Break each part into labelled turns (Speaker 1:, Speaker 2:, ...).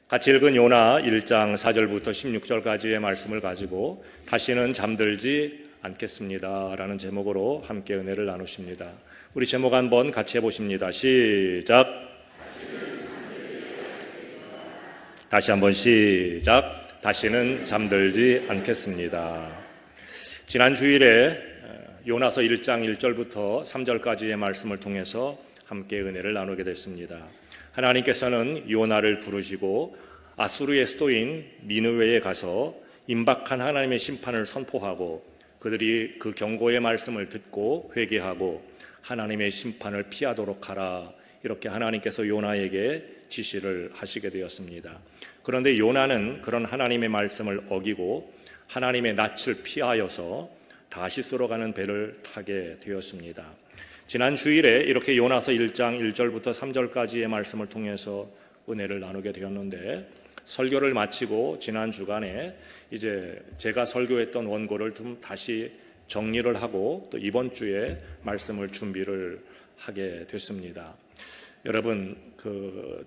Speaker 1: 같이 읽은 요나 1장 4절부터 16절까지의 말씀을 가지고 다시는 잠들지 않겠습니다 라는 제목으로 함께 은혜를 나누십니다. 우리 제목 한번 같이 해보십니다. 시작. 다시 한번 시작. 다시는 잠들지 않겠습니다. 지난 주일에 요나서 1장 1절부터 3절까지의 말씀을 통해서 함께 은혜를 나누게 됐습니다. 하나님께서는 요나를 부르시고 아수르의 수도인 니느웨에 가서 임박한 하나님의 심판을 선포하고 그들이 그 경고의 말씀을 듣고 회개하고 하나님의 심판을 피하도록 하라, 이렇게 하나님께서 요나에게 지시를 하시게 되었습니다. 그런데 요나는 그런 하나님의 말씀을 어기고 하나님의 낯을 피하여서 다시스로 가는 배를 타게 되었습니다. 지난 주일에 이렇게 요나서 1장 1절부터 3절까지의 말씀을 통해서 은혜를 나누게 되었는데, 설교를 마치고 지난 주간에 이제 제가 설교했던 원고를 좀 다시 정리를 하고 또 이번 주에 말씀을 준비를 하게 됐습니다. 여러분,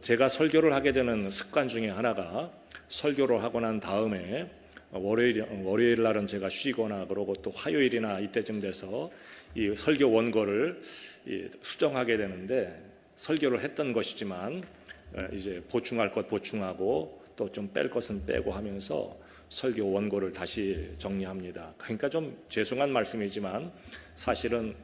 Speaker 1: 제가 설교를 하게 되는 습관 중에 하나가, 설교를 하고 난 다음에 월요일 날은 제가 쉬거나 그러고 또 화요일이나 이때쯤 돼서 이 설교 원고를 수정하게 되는데, 설교를 했던 것이지만 이제 보충할 것 보충하고 또 좀 뺄 것은 빼고 하면서 설교 원고를 다시 정리합니다. 그러니까 좀 죄송한 말씀이지만 사실은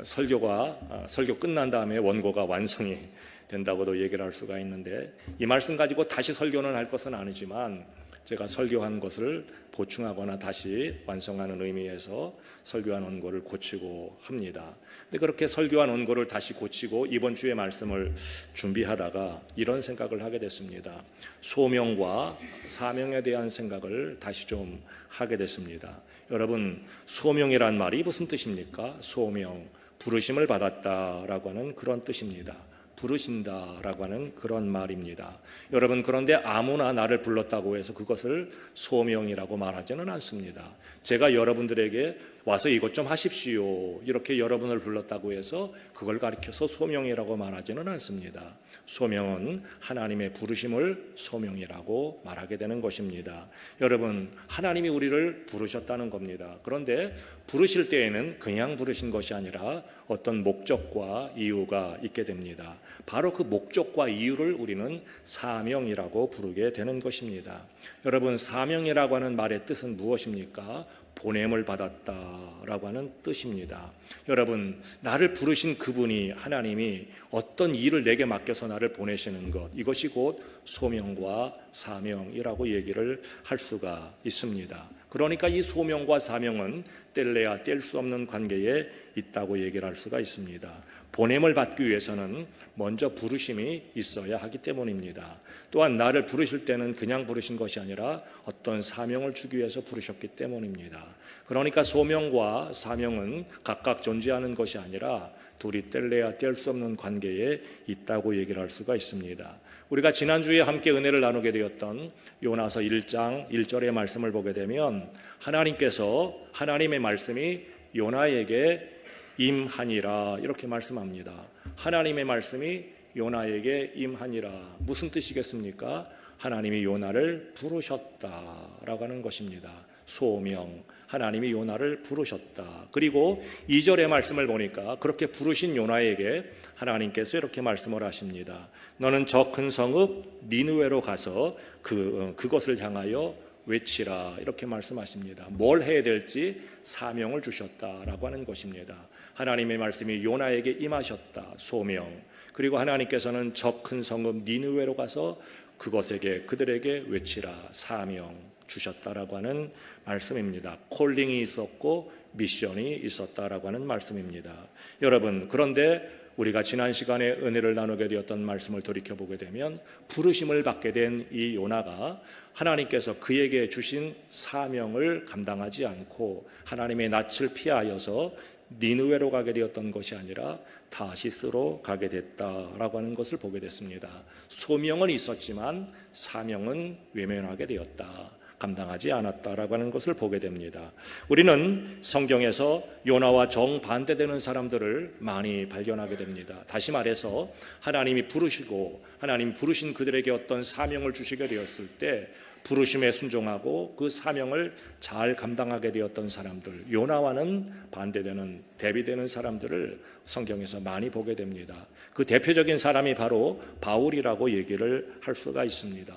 Speaker 1: 설교 끝난 다음에 원고가 완성이 된다고도 얘기를 할 수가 있는데, 이 말씀 가지고 다시 설교는 할 것은 아니지만 제가 설교한 것을 보충하거나 다시 완성하는 의미에서 설교한 원고를 고치고 합니다. 근데 그렇게 설교한 원고를 다시 고치고 이번 주의 말씀을 준비하다가 이런 생각을 하게 됐습니다. 소명과 사명에 대한 생각을 다시 좀 하게 됐습니다. 여러분, 소명이란 말이 무슨 뜻입니까? 소명, 부르심을 받았다라고 하는 그런 뜻입니다. 부르신다라고 하는 그런 말입니다. 여러분, 그런데 아무나 나를 불렀다고 해서 그것을 소명이라고 말하지는 않습니다. 제가 여러분들에게 와서 이것 좀 하십시오, 이렇게 여러분을 불렀다고 해서 그걸 가리켜서 소명이라고 말하지는 않습니다. 소명은 하나님의 부르심을 소명이라고 말하게 되는 것입니다. 여러분, 하나님이 우리를 부르셨다는 겁니다. 그런데 부르실 때에는 그냥 부르신 것이 아니라 어떤 목적과 이유가 있게 됩니다. 바로 그 목적과 이유를 우리는 사명이라고 부르게 되는 것입니다. 여러분, 사명이라고 하는 말의 뜻은 무엇입니까? 보냄을 받았다라고 하는 뜻입니다. 여러분, 나를 부르신 그분이, 하나님이 어떤 일을 내게 맡겨서 나를 보내시는 것, 이것이 곧 소명과 사명이라고 얘기를 할 수가 있습니다. 그러니까 이 소명과 사명은 뗄래야 뗄 수 없는 관계에 있다고 얘기를 할 수가 있습니다. 보냄을 받기 위해서는 먼저 부르심이 있어야 하기 때문입니다. 또한 나를 부르실 때는 그냥 부르신 것이 아니라 어떤 사명을 주기 위해서 부르셨기 때문입니다. 그러니까 소명과 사명은 각각 존재하는 것이 아니라 둘이 뗄래야 뗄 수 없는 관계에 있다고 얘기를 할 수가 있습니다. 우리가 지난주에 함께 은혜를 나누게 되었던 요나서 1장 1절의 말씀을 보게 되면, 하나님께서, 하나님의 말씀이 요나에게 임하니라, 이렇게 말씀합니다. 하나님의 말씀이 요나에게 임하니라. 무슨 뜻이겠습니까? 하나님이 요나를 부르셨다라고 하는 것입니다. 소명, 하나님이 요나를 부르셨다. 그리고 2절의 말씀을 보니까 그렇게 부르신 요나에게 하나님께서 이렇게 말씀을 하십니다. 너는 저 큰 성읍 니느웨로 가서 그것을 향하여 외치라, 이렇게 말씀하십니다. 뭘 해야 될지 사명을 주셨다라고 하는 것입니다. 하나님의 말씀이 요나에게 임하셨다, 소명. 그리고 하나님께서는 저 큰 성읍 니느웨로 가서 그들에게 외치라, 사명 주셨다라고 하는 말씀입니다. 콜링이 있었고 미션이 있었다라고 하는 말씀입니다. 여러분, 그런데 우리가 지난 시간에 은혜를 나누게 되었던 말씀을 돌이켜보게 되면, 부르심을 받게 된 이 요나가 하나님께서 그에게 주신 사명을 감당하지 않고 하나님의 낯을 피하여서 니느웨로 가게 되었던 것이 아니라 다시스로 가게 됐다라고 하는 것을 보게 됐습니다. 소명은 있었지만 사명은 외면하게 되었다. 감당하지 않았다라고 하는 것을 보게 됩니다. 우리는 성경에서 요나와 정반대되는 사람들을 많이 발견하게 됩니다. 다시 말해서 하나님이 부르시고 하나님 부르신 그들에게 어떤 사명을 주시게 되었을 때 부르심에 순종하고 그 사명을 잘 감당하게 되었던 사람들, 요나와는 반대되는 대비되는 사람들을 성경에서 많이 보게 됩니다. 그 대표적인 사람이 바로 바울이라고 얘기를 할 수가 있습니다.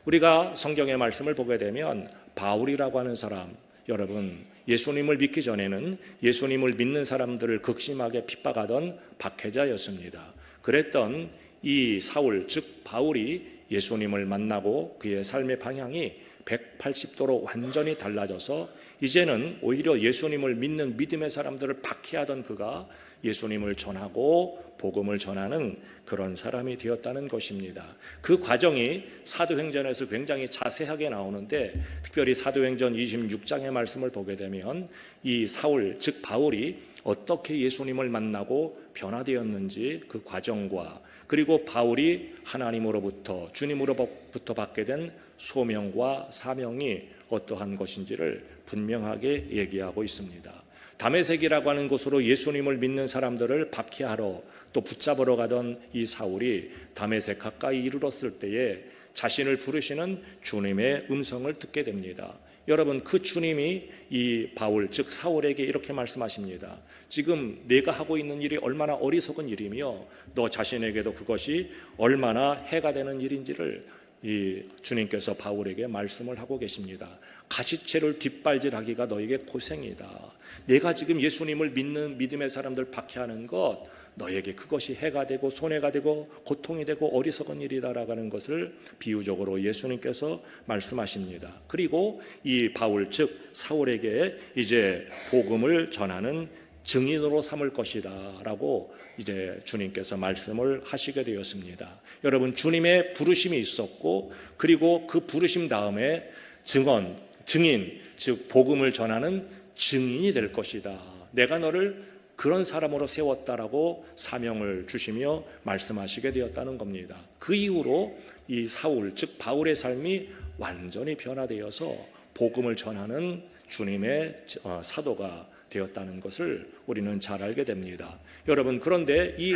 Speaker 1: 우리가 성경의 말씀을 보게 되면 바울이라고 하는 사람, 여러분 예수님을 믿기 전에는 예수님을 믿는 사람들을 극심하게 핍박하던 박해자였습니다. 그랬던 이 사울, 즉 바울이 예수님을 만나고 그의 삶의 방향이 180도로 완전히 달라져서 이제는 오히려 예수님을 믿는 믿음의 사람들을 박해하던 그가 예수님을 전하고 복음을 전하는 그런 사람이 되었다는 것입니다. 그 과정이 사도행전에서 굉장히 자세하게 나오는데 특별히 사도행전 26장의 말씀을 보게 되면 이 사울, 즉 바울이 어떻게 예수님을 만나고 변화되었는지 그 과정과 그리고 바울이 하나님으로부터 주님으로부터 받게 된 소명과 사명이 어떠한 것인지를 분명하게 얘기하고 있습니다. 다메섹이라고 하는 곳으로 예수님을 믿는 사람들을 박해하러 또 붙잡으러 가던 이 사울이 다메섹 가까이 이르렀을 때에 자신을 부르시는 주님의 음성을 듣게 됩니다. 여러분 그 주님이 이 바울 즉 사울에게 이렇게 말씀하십니다. 지금 내가 하고 있는 일이 얼마나 어리석은 일이며 너 자신에게도 그것이 얼마나 해가 되는 일인지를 이 주님께서 바울에게 말씀을 하고 계십니다. 가시채를 뒷발질하기가 너에게 고생이다. 내가 지금 예수님을 믿는 믿음의 사람들 박해하는 것 너에게 그것이 해가 되고 손해가 되고 고통이 되고 어리석은 일이다라고 하는 것을 비유적으로 예수님께서 말씀하십니다. 그리고 이 바울 즉 사울에게 이제 복음을 전하는 증인으로 삼을 것이다 라고 이제 주님께서 말씀을 하시게 되었습니다. 여러분 주님의 부르심이 있었고 그리고 그 부르심 다음에 증인 즉 복음을 전하는 증인이 될 것이다. 내가 너를 그런 사람으로 세웠다라고 사명을 주시며 말씀하시게 되었다는 겁니다. 그 이후로 이 사울 즉 바울의 삶이 완전히 변화되어서 복음을 전하는 주님의 사도가 되었다는 것을 우리는 잘 알게 됩니다. 여러분 그런데 이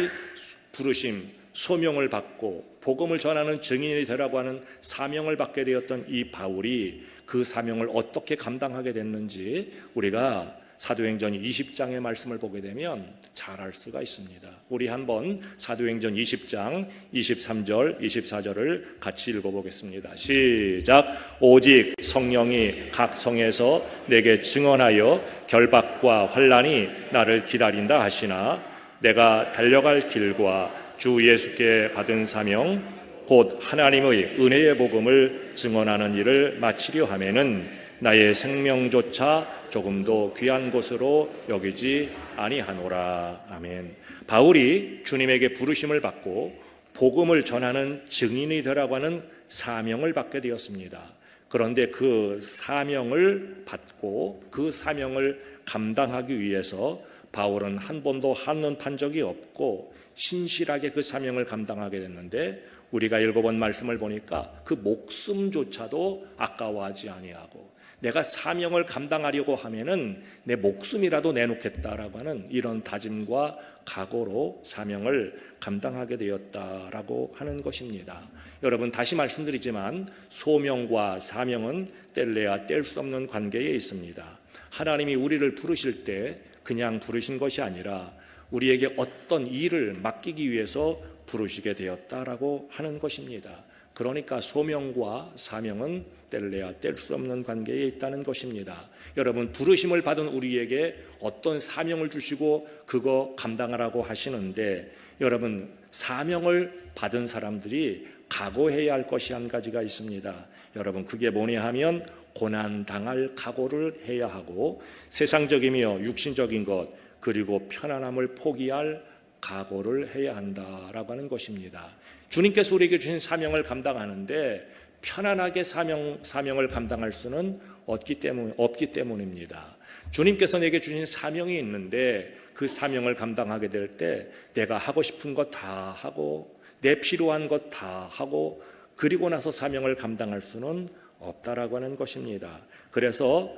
Speaker 1: 부르심 소명을 받고 복음을 전하는 증인이 되라고 하는 사명을 받게 되었던 이 바울이 그 사명을 어떻게 감당하게 됐는지 우리가 사도행전 20장의 말씀을 보게 되면 잘 알 수가 있습니다. 우리 한번 사도행전 20장 23절 24절을 같이 읽어보겠습니다. 시작. 오직 성령이 각 성에서 내게 증언하여 결박과 환난이 나를 기다린다 하시나 내가 달려갈 길과 주 예수께 받은 사명 곧 하나님의 은혜의 복음을 증언하는 일을 마치려 하면은 나의 생명조차 조금도 귀한 것으로 여기지 아니하노라. 아멘. 바울이 주님에게 부르심을 받고 복음을 전하는 증인이 되라고 하는 사명을 받게 되었습니다. 그런데 그 사명을 받고 그 사명을 감당하기 위해서 바울은 한 번도 한눈 판 적이 없고 신실하게 그 사명을 감당하게 됐는데 우리가 읽어본 말씀을 보니까 그 목숨조차도 아까워하지 아니하고 내가 사명을 감당하려고 하면은 내 목숨이라도 내놓겠다라고 하는 이런 다짐과 각오로 사명을 감당하게 되었다라고 하는 것입니다. 여러분 다시 말씀드리지만 소명과 사명은 뗄래야 뗄 수 없는 관계에 있습니다. 하나님이 우리를 부르실 때 그냥 부르신 것이 아니라 우리에게 어떤 일을 맡기기 위해서 부르시게 되었다라고 하는 것입니다. 그러니까 소명과 사명은 뗄래야 뗄 수 없는 관계에 있다는 것입니다. 여러분 부르심을 받은 우리에게 어떤 사명을 주시고 그거 감당하라고 하시는데 여러분 사명을 받은 사람들이 각오해야 할 것이 한 가지가 있습니다. 여러분 그게 뭐냐 하면 고난당할 각오를 해야 하고 세상적이며 육신적인 것 그리고 편안함을 포기할 각오를 해야 한다라고 하는 것입니다. 주님께서 우리에게 주신 사명을 감당하는데 편안하게 사명을 감당할 수는 없기 때문입니다. 주님께서 내게 주신 사명이 있는데 그 사명을 감당하게 될 때 내가 하고 싶은 것 다 하고 내 필요한 것 다 하고 그리고 나서 사명을 감당할 수는 없다라고 하는 것입니다. 그래서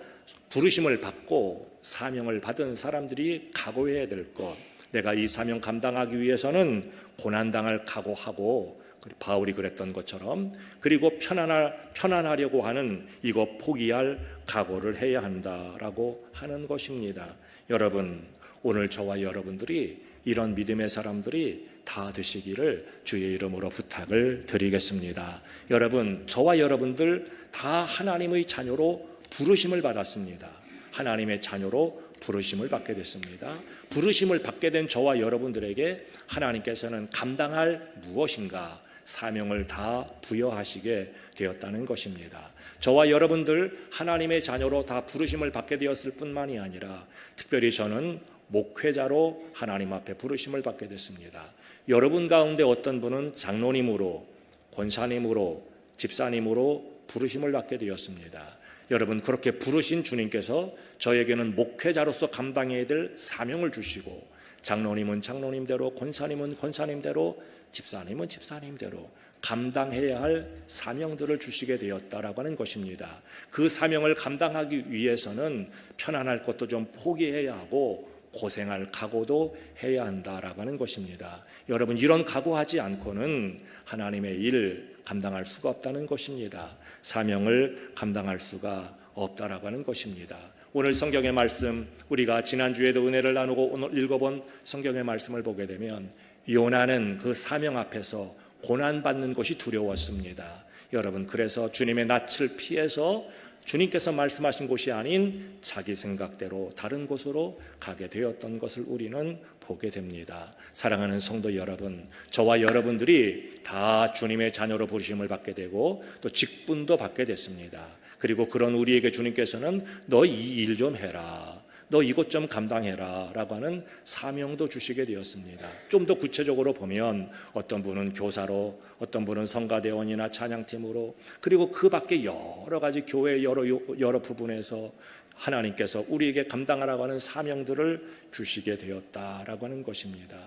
Speaker 1: 부르심을 받고 사명을 받은 사람들이 각오해야 될 것, 내가 이 사명 감당하기 위해서는 고난당할 각오하고, 바울이 그랬던 것처럼, 그리고 편안하려고 하는 이거 포기할 각오를 해야 한다라고 하는 것입니다. 여러분, 오늘 저와 여러분들이 이런 믿음의 사람들이 다 되시기를 주의 이름으로 부탁을 드리겠습니다. 여러분, 저와 여러분들 다 하나님의 자녀로 부르심을 받았습니다. 하나님의 자녀로 부르심을 받게 됐습니다. 부르심을 받게 된 저와 여러분들에게 하나님께서는 감당할 무엇인가 사명을 다 부여하시게 되었다는 것입니다. 저와 여러분들 하나님의 자녀로 다 부르심을 받게 되었을 뿐만이 아니라 특별히 저는 목회자로 하나님 앞에 부르심을 받게 됐습니다. 여러분 가운데 어떤 분은 장로님으로, 권사님으로, 집사님으로 부르심을 받게 되었습니다. 여러분, 그렇게 부르신 주님께서 저에게는 목회자로서 감당해야 될 사명을 주시고, 장로님은 장로님대로, 권사님은 권사님대로, 집사님은 집사님대로 감당해야 할 사명들을 주시게 되었다라고 하는 것입니다. 그 사명을 감당하기 위해서는 편안할 것도 좀 포기해야 하고 고생할 각오도 해야 한다라고 하는 것입니다. 여러분, 이런 각오하지 않고는 하나님의 일 감당할 수가 없다는 것입니다. 사명을 감당할 수가 없다라고 하는 것입니다. 오늘 성경의 말씀, 우리가 지난주에도 은혜를 나누고 오늘 읽어본 성경의 말씀을 보게 되면 요나는 그 사명 앞에서 고난받는 것이 두려웠습니다. 여러분, 그래서 주님의 낯을 피해서 주님께서 말씀하신 곳이 아닌 자기 생각대로 다른 곳으로 가게 되었던 것을 우리는 보게 됩니다. 사랑하는 성도 여러분, 저와 여러분들이 다 주님의 자녀로 부르심을 받게 되고 또 직분도 받게 됐습니다. 그리고 그런 우리에게 주님께서는 너 이 일 좀 해라, 너 이것 좀 감당해라 라고 하는 사명도 주시게 되었습니다. 좀 더 구체적으로 보면 어떤 분은 교사로, 어떤 분은 성가대원이나 찬양팀으로, 그리고 그 밖에 여러 가지 교회 여러 부분에서 하나님께서 우리에게 감당하라고 하는 사명들을 주시게 되었다라고 하는 것입니다.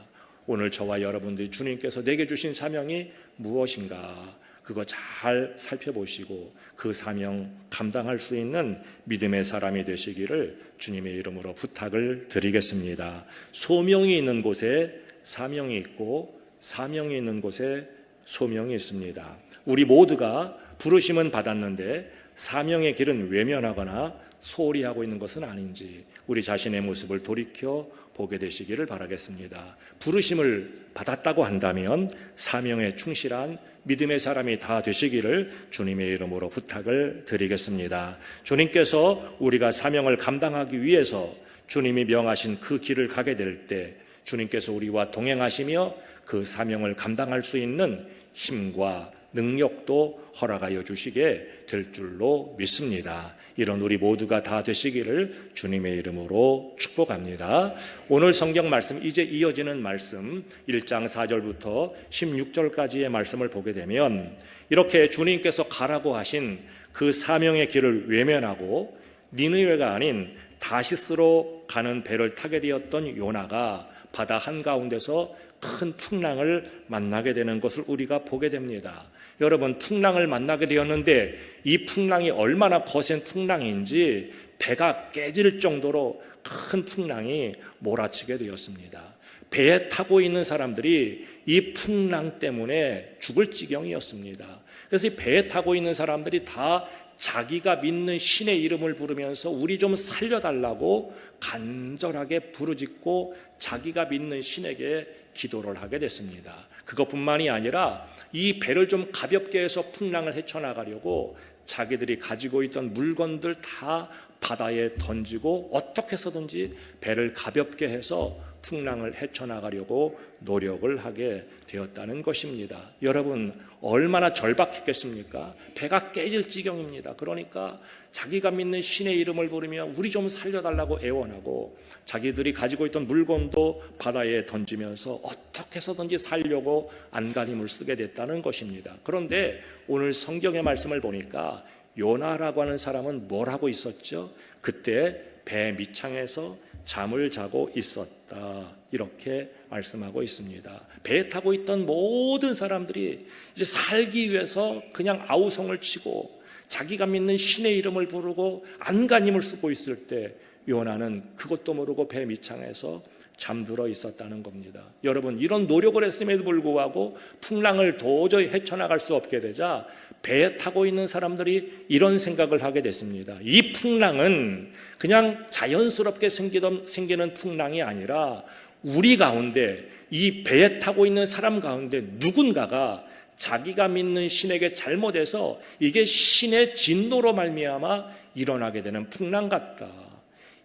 Speaker 1: 오늘 저와 여러분들이 주님께서 내게 주신 사명이 무엇인가, 그거 잘 살펴보시고 그 사명 감당할 수 있는 믿음의 사람이 되시기를 주님의 이름으로 부탁을 드리겠습니다. 소명이 있는 곳에 사명이 있고 사명이 있는 곳에 소명이 있습니다. 우리 모두가 부르심은 받았는데 사명의 길은 외면하거나 소홀히 하고 있는 것은 아닌지 우리 자신의 모습을 돌이켜 보게 되시기를 바라겠습니다. 부르심을 받았다고 한다면 사명에 충실한 믿음의 사람이 다 되시기를 주님의 이름으로 부탁을 드리겠습니다. 주님께서 우리가 사명을 감당하기 위해서 주님이 명하신 그 길을 가게 될 때 주님께서 우리와 동행하시며 그 사명을 감당할 수 있는 힘과 능력도 허락하여 주시게 될 줄로 믿습니다. 이런 우리 모두가 다 되시기를 주님의 이름으로 축복합니다. 오늘 성경 말씀, 이제 이어지는 말씀 1장 4절부터 16절까지의 말씀을 보게 되면 이렇게 주님께서 가라고 하신 그 사명의 길을 외면하고 니느웨가 아닌 다시스로 가는 배를 타게 되었던 요나가 바다 한가운데서 큰 풍랑을 만나게 되는 것을 우리가 보게 됩니다. 여러분, 풍랑을 만나게 되었는데 이 풍랑이 얼마나 거센 풍랑인지 배가 깨질 정도로 큰 풍랑이 몰아치게 되었습니다. 배에 타고 있는 사람들이 이 풍랑 때문에 죽을 지경이었습니다. 그래서 이 배에 타고 있는 사람들이 다 자기가 믿는 신의 이름을 부르면서 우리 좀 살려달라고 간절하게 부르짖고 자기가 믿는 신에게 기도를 하게 됐습니다. 그것뿐만이 아니라 이 배를 좀 가볍게 해서 풍랑을 헤쳐나가려고 자기들이 가지고 있던 물건들 다 바다에 던지고 어떻게 해서든지 배를 가볍게 해서 풍랑을 헤쳐나가려고 노력을 하게 되었다는 것입니다. 여러분, 얼마나 절박했겠습니까? 배가 깨질 지경입니다. 그러니까 자기가 믿는 신의 이름을 부르며 우리 좀 살려달라고 애원하고 자기들이 가지고 있던 물건도 바다에 던지면서 어떻게 해서든지 살려고 안간힘을 쓰게 됐다는 것입니다. 그런데 오늘 성경의 말씀을 보니까 요나라고 하는 사람은 뭘 하고 있었죠? 그때 배 밑창에서 잠을 자고 있었다. 이렇게 말씀하고 있습니다. 배에 타고 있던 모든 사람들이 이제 살기 위해서 그냥 아우성을 치고 자기가 믿는 신의 이름을 부르고 안간힘을 쓰고 있을 때 요나는 그것도 모르고 배 밑창에서 잠들어 있었다는 겁니다. 여러분, 이런 노력을 했음에도 불구하고 풍랑을 도저히 헤쳐나갈 수 없게 되자 배에 타고 있는 사람들이 이런 생각을 하게 됐습니다. 이 풍랑은 그냥 자연스럽게 생기는 풍랑이 아니라 우리 가운데, 이 배에 타고 있는 사람 가운데 누군가가 자기가 믿는 신에게 잘못해서 이게 신의 진노로 말미암아 일어나게 되는 풍랑 같다.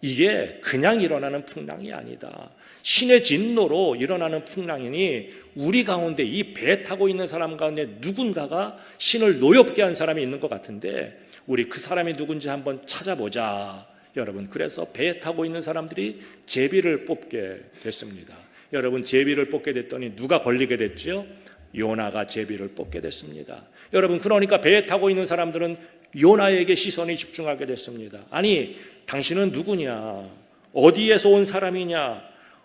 Speaker 1: 이게 그냥 일어나는 풍랑이 아니다. 신의 진노로 일어나는 풍랑이니 우리 가운데, 이 배 타고 있는 사람 가운데 누군가가 신을 노엽게 한 사람이 있는 것 같은데 우리 그 사람이 누군지 한번 찾아보자. 여러분, 그래서 배에 타고 있는 사람들이 제비를 뽑게 됐습니다. 여러분, 제비를 뽑게 됐더니 누가 걸리게 됐죠? 요나가 제비를 뽑게 됐습니다. 여러분, 그러니까 배에 타고 있는 사람들은 요나에게 시선이 집중하게 됐습니다. 아니, 당신은 누구냐? 어디에서 온 사람이냐?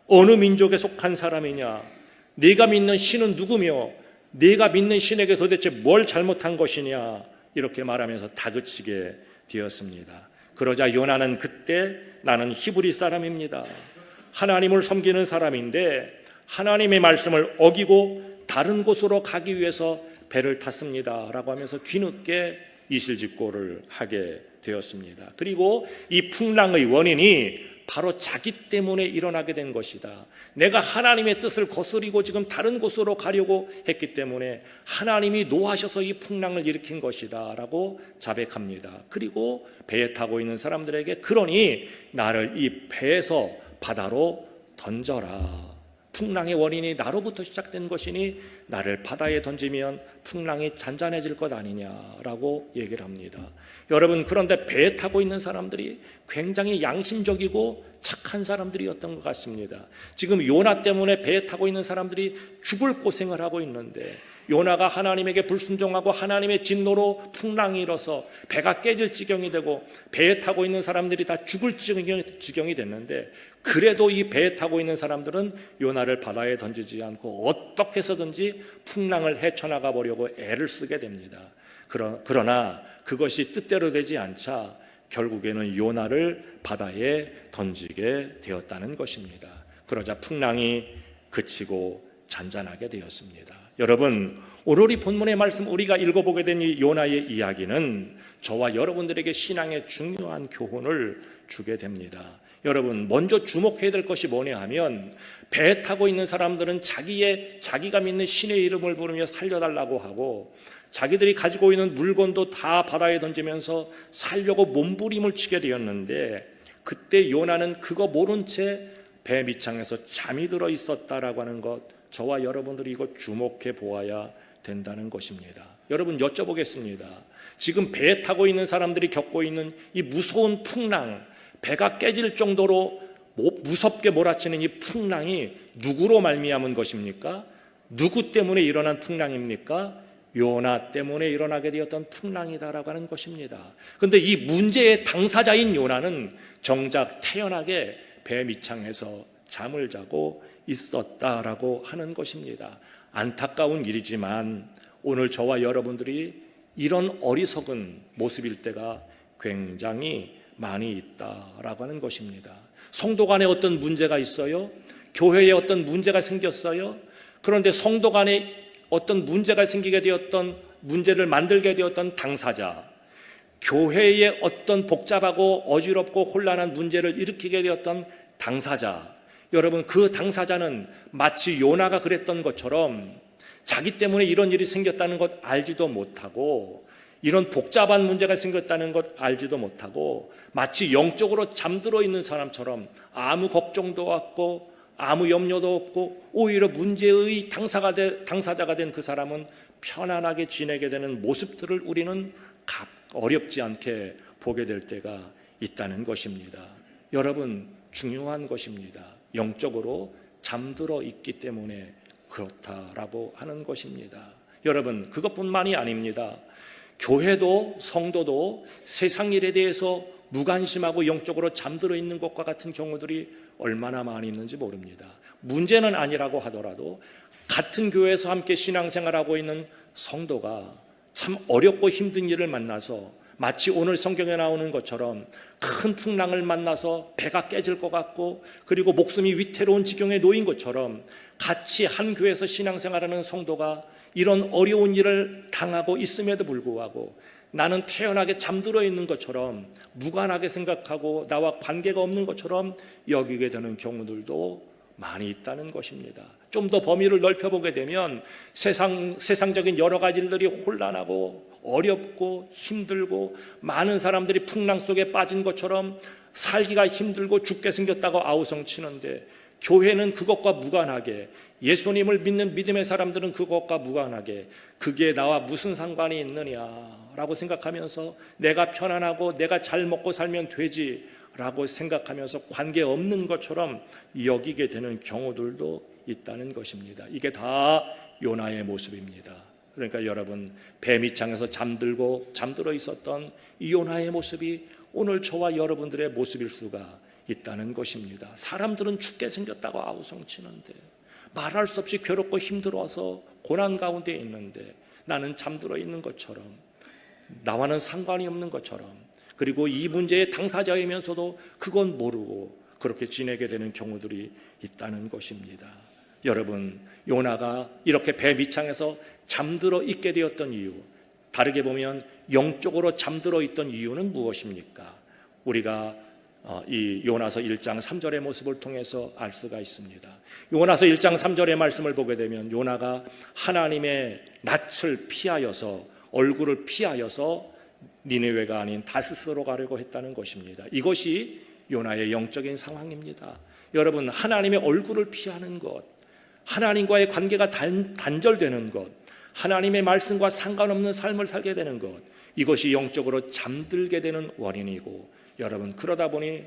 Speaker 1: 어느 민족에 속한 사람이냐? 네가 믿는 신은 누구며 네가 믿는 신에게 도대체 뭘 잘못한 것이냐? 이렇게 말하면서 다그치게 되었습니다. 그러자 요나는 그때 나는 히브리 사람입니다. 하나님을 섬기는 사람인데 하나님의 말씀을 어기고 다른 곳으로 가기 위해서 배를 탔습니다. 라고 하면서 뒤늦게 이실직고를 하게 되었습니다. 그리고 이 풍랑의 원인이 바로 자기 때문에 일어나게 된 것이다. 내가 하나님의 뜻을 거스리고 지금 다른 곳으로 가려고 했기 때문에 하나님이 노하셔서 이 풍랑을 일으킨 것이다 라고 자백합니다. 그리고 배에 타고 있는 사람들에게 그러니 나를 이 배에서 바다로 던져라. 풍랑의 원인이 나로부터 시작된 것이니 나를 바다에 던지면 풍랑이 잔잔해질 것 아니냐라고 얘기를 합니다. 여러분, 그런데 배에 타고 있는 사람들이 굉장히 양심적이고 착한 사람들이었던 것 같습니다. 지금 요나 때문에 배에 타고 있는 사람들이 죽을 고생을 하고 있는데 요나가 하나님에게 불순종하고 하나님의 진노로 풍랑이 일어서 배가 깨질 지경이 되고 배에 타고 있는 사람들이 다 죽을 지경이 됐는데 그래도 이 배에 타고 있는 사람들은 요나를 바다에 던지지 않고 어떻게 해서든지 풍랑을 헤쳐나가 보려고 애를 쓰게 됩니다. 그러나 그것이 뜻대로 되지 않자 결국에는 요나를 바다에 던지게 되었다는 것입니다. 그러자 풍랑이 그치고 잔잔하게 되었습니다. 여러분, 오늘 이 본문의 말씀 우리가 읽어보게 된 이 요나의 이야기는 저와 여러분들에게 신앙의 중요한 교훈을 주게 됩니다. 여러분, 먼저 주목해야 될 것이 뭐냐 하면 배 타고 있는 사람들은 자기가 믿는 신의 이름을 부르며 살려달라고 하고 자기들이 가지고 있는 물건도 다 바다에 던지면서 살려고 몸부림을 치게 되었는데 그때 요나는 그거 모른 채 배 밑창에서 잠이 들어 있었다라고 하는 것, 저와 여러분들이 이거 주목해 보아야 된다는 것입니다. 여러분, 여쭤보겠습니다. 지금 배에 타고 있는 사람들이 겪고 있는 이 무서운 풍랑, 배가 깨질 정도로 무섭게 몰아치는 이 풍랑이 누구로 말미암은 것입니까? 누구 때문에 일어난 풍랑입니까? 요나 때문에 일어나게 되었던 풍랑이다라고 하는 것입니다. 그런데 이 문제의 당사자인 요나는 정작 태연하게 배 밑창에서 잠을 자고 있었다라고 하는 것입니다. 안타까운 일이지만 오늘 저와 여러분들이 이런 어리석은 모습일 때가 굉장히 많이 있다라고 하는 것입니다. 성도 간에 어떤 문제가 있어요? 교회에 어떤 문제가 생겼어요? 그런데 성도 간에 어떤 문제가 생기게 되었던, 문제를 만들게 되었던 당사자, 교회에 어떤 복잡하고 어지럽고 혼란한 문제를 일으키게 되었던 당사자, 여러분, 그 당사자는 마치 요나가 그랬던 것처럼 자기 때문에 이런 일이 생겼다는 것 알지도 못하고 이런 복잡한 문제가 생겼다는 것 알지도 못하고 마치 영적으로 잠들어 있는 사람처럼 아무 걱정도 없고 아무 염려도 없고 오히려 문제의 당사자가 된 그 사람은 편안하게 지내게 되는 모습들을 우리는 어렵지 않게 보게 될 때가 있다는 것입니다. 여러분, 중요한 것입니다. 영적으로 잠들어 있기 때문에 그렇다라고 하는 것입니다. 여러분, 그것뿐만이 아닙니다. 교회도 성도도 세상 일에 대해서 무관심하고 영적으로 잠들어 있는 것과 같은 경우들이 얼마나 많이 있는지 모릅니다. 문제는 아니라고 하더라도 같은 교회에서 함께 신앙생활하고 있는 성도가 참 어렵고 힘든 일을 만나서 마치 오늘 성경에 나오는 것처럼 큰 풍랑을 만나서 배가 깨질 것 같고 그리고 목숨이 위태로운 지경에 놓인 것처럼 같이 한 교회에서 신앙생활하는 성도가 이런 어려운 일을 당하고 있음에도 불구하고 나는 태연하게 잠들어 있는 것처럼 무관하게 생각하고 나와 관계가 없는 것처럼 여기게 되는 경우들도 많이 있다는 것입니다. 좀 더 범위를 넓혀보게 되면 세상적인 여러 가지 일들이 혼란하고 어렵고 힘들고 많은 사람들이 풍랑 속에 빠진 것처럼 살기가 힘들고 죽게 생겼다고 아우성치는데 교회는 그것과 무관하게, 예수님을 믿는 믿음의 사람들은 그것과 무관하게 그게 나와 무슨 상관이 있느냐라고 생각하면서 내가 편안하고 내가 잘 먹고 살면 되지 라고 생각하면서 관계없는 것처럼 여기게 되는 경우들도 있다는 것입니다. 이게 다 요나의 모습입니다. 그러니까 여러분, 배 밑창에서 잠들어 있었던 이 요나의 모습이 오늘 저와 여러분들의 모습일 수가 있다는 것입니다. 사람들은 죽게 생겼다고 아우성치는데 말할 수 없이 괴롭고 힘들어서 고난 가운데 있는데 나는 잠들어 있는 것처럼, 나와는 상관이 없는 것처럼, 그리고 이 문제의 당사자이면서도 그건 모르고 그렇게 지내게 되는 경우들이 있다는 것입니다. 여러분, 요나가 이렇게 배 밑창에서 잠들어 있게 되었던 이유, 다르게 보면 영적으로 잠들어 있던 이유는 무엇입니까? 우리가 이 요나서 1장 3절의 모습을 통해서 알 수가 있습니다. 요나서 1장 3절의 말씀을 보게 되면 요나가 하나님의 낯을 피하여서, 얼굴을 피하여서 니느웨가 아닌 다스스로 가려고 했다는 것입니다. 이것이 요나의 영적인 상황입니다. 여러분, 하나님의 얼굴을 피하는 것, 하나님과의 관계가 단절되는 것, 하나님의 말씀과 상관없는 삶을 살게 되는 것, 이것이 영적으로 잠들게 되는 원인이고, 여러분, 그러다 보니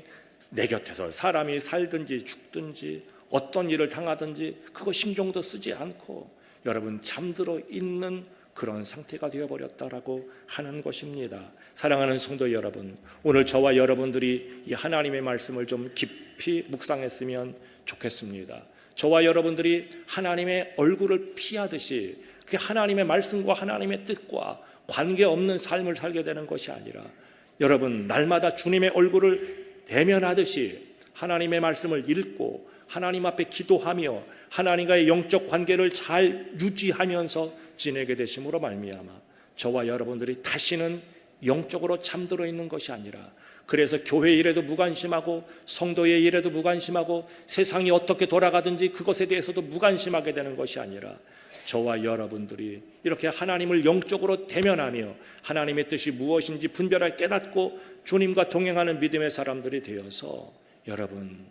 Speaker 1: 내 곁에서 사람이 살든지 죽든지 어떤 일을 당하든지 그거 신경도 쓰지 않고 여러분 잠들어 있는 그런 상태가 되어버렸다라고 하는 것입니다. 사랑하는 성도 여러분, 오늘 저와 여러분들이 이 하나님의 말씀을 좀 깊이 묵상했으면 좋겠습니다. 저와 여러분들이 하나님의 얼굴을 피하듯이 그 하나님의 말씀과 하나님의 뜻과 관계없는 삶을 살게 되는 것이 아니라 여러분, 날마다 주님의 얼굴을 대면하듯이 하나님의 말씀을 읽고 하나님 앞에 기도하며 하나님과의 영적 관계를 잘 유지하면서 지내게 되심으로 말미암아 저와 여러분들이 다시는 영적으로 잠들어 있는 것이 아니라, 그래서 교회 일에도 무관심하고 성도의 일에도 무관심하고 세상이 어떻게 돌아가든지 그것에 대해서도 무관심하게 되는 것이 아니라 저와 여러분들이 이렇게 하나님을 영적으로 대면하며 하나님의 뜻이 무엇인지 분별하게 깨닫고 주님과 동행하는 믿음의 사람들이 되어서 여러분,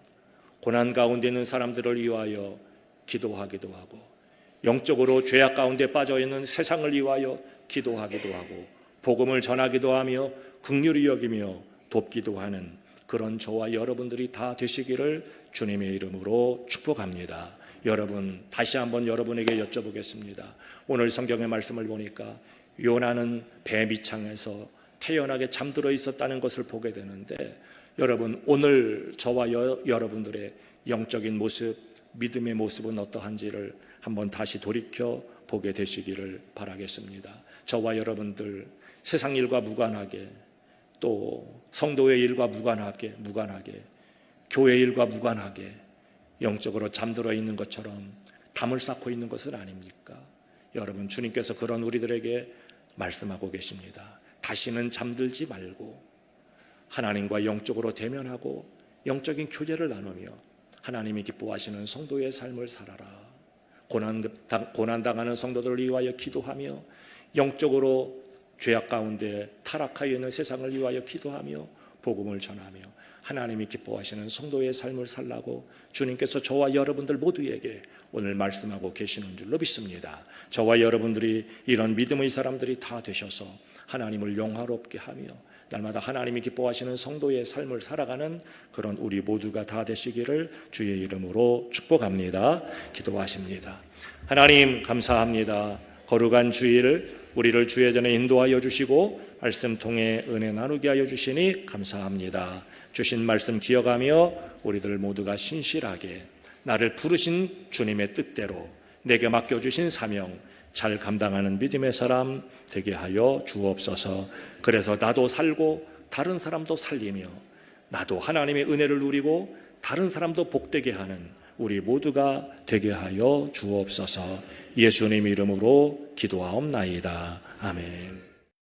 Speaker 1: 고난 가운데 있는 사람들을 위하여 기도하기도 하고 영적으로 죄악 가운데 빠져있는 세상을 위하여 기도하기도 하고 복음을 전하기도 하며 긍휼히 여기며 돕기도 하는 그런 저와 여러분들이 다 되시기를 주님의 이름으로 축복합니다. 여러분, 다시 한번 여러분에게 여쭤보겠습니다. 오늘 성경의 말씀을 보니까 요나는 배 밑창에서 태연하게 잠들어 있었다는 것을 보게 되는데, 여러분, 오늘 저와 여러분들의 영적인 모습, 믿음의 모습은 어떠한지를 한번 다시 돌이켜 보게 되시기를 바라겠습니다. 저와 여러분들 세상 일과 무관하게, 또 성도의 일과 무관하게, 교회 일과 무관하게 영적으로 잠들어 있는 것처럼 담을 쌓고 있는 것은 아닙니까? 여러분, 주님께서 그런 우리들에게 말씀하고 계십니다. 다시는 잠들지 말고 하나님과 영적으로 대면하고 영적인 교제를 나누며 하나님이 기뻐하시는 성도의 삶을 살아라. 고난당하는 성도들을 위하여 기도하며 영적으로 죄악 가운데 타락하여 있는 세상을 위하여 기도하며 복음을 전하며 하나님이 기뻐하시는 성도의 삶을 살라고 주님께서 저와 여러분들 모두에게 오늘 말씀하고 계시는 줄로 믿습니다. 저와 여러분들이 이런 믿음의 사람들이 다 되셔서 하나님을 영화롭게 하며 날마다 하나님이 기뻐하시는 성도의 삶을 살아가는 그런 우리 모두가 다 되시기를 주의 이름으로 축복합니다. 기도하십니다. 하나님, 감사합니다. 거룩한 주일을 우리를 주의 전에 인도하여 주시고 말씀 통해 은혜 나누게 하여 주시니 감사합니다. 주신 말씀 기억하며 우리들 모두가 신실하게 나를 부르신 주님의 뜻대로 내게 맡겨주신 사명 잘 감당하는 믿음의 사람 되게 하여 주옵소서. 그래서 나도 살고 다른 사람도 살리며 나도 하나님의 은혜를 누리고 다른 사람도 복되게 하는 우리 모두가 되게 하여 주옵소서. 예수님 이름으로 기도하옵나이다. 아멘.